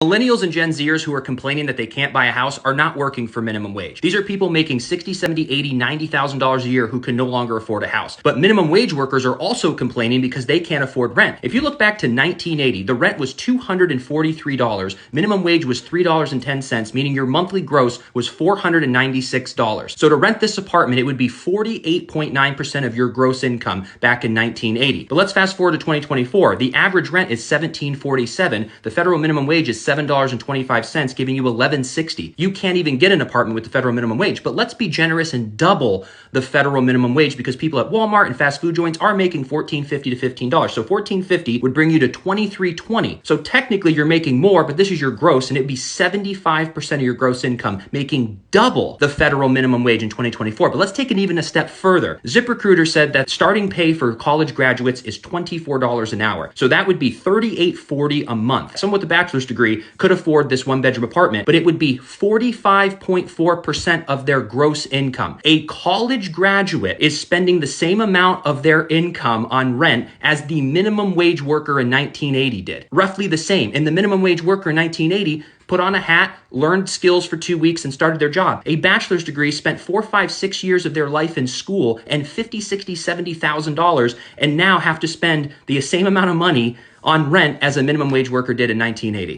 Millennials and Gen Zers who are complaining that they can't buy a house are not working for minimum wage. These are people making $60, $70, $80, $90,000 a year who can no longer afford a house. But minimum wage workers are also complaining because they can't afford rent. If you look back to 1980, the rent was $243. Minimum wage was $3.10, meaning your monthly gross was $496. So to rent this apartment, it would be 48.9% of your gross income back in 1980. But let's fast forward to 2024. The average rent is $17.47. The federal minimum wage is $7.25, giving you $11.60. You can't even get an apartment with the federal minimum wage, but let's be generous and double the federal minimum wage because people at Walmart and fast food joints are making $14.50 to $15. So $14.50 would bring you to $23.20. So technically you're making more, but this is your gross, and it'd be 75% of your gross income, making double the federal minimum wage in 2024. But let's take it even a step further. ZipRecruiter said that starting pay for college graduates is $24 an hour. So that would be $38.40 a month. Someone with a bachelor's degree could afford this one-bedroom apartment, but it would be 45.4% of their gross income. A college graduate is spending the same amount of their income on rent as the minimum wage worker in 1980 did. Roughly the same. And the minimum wage worker in 1980 put on a hat, learned skills for 2 weeks, and started their job. A bachelor's degree spent 4, 5, 6 years of their life in school and $50,000, $60,000, $70,000, and now have to spend the same amount of money on rent as a minimum wage worker did in 1980.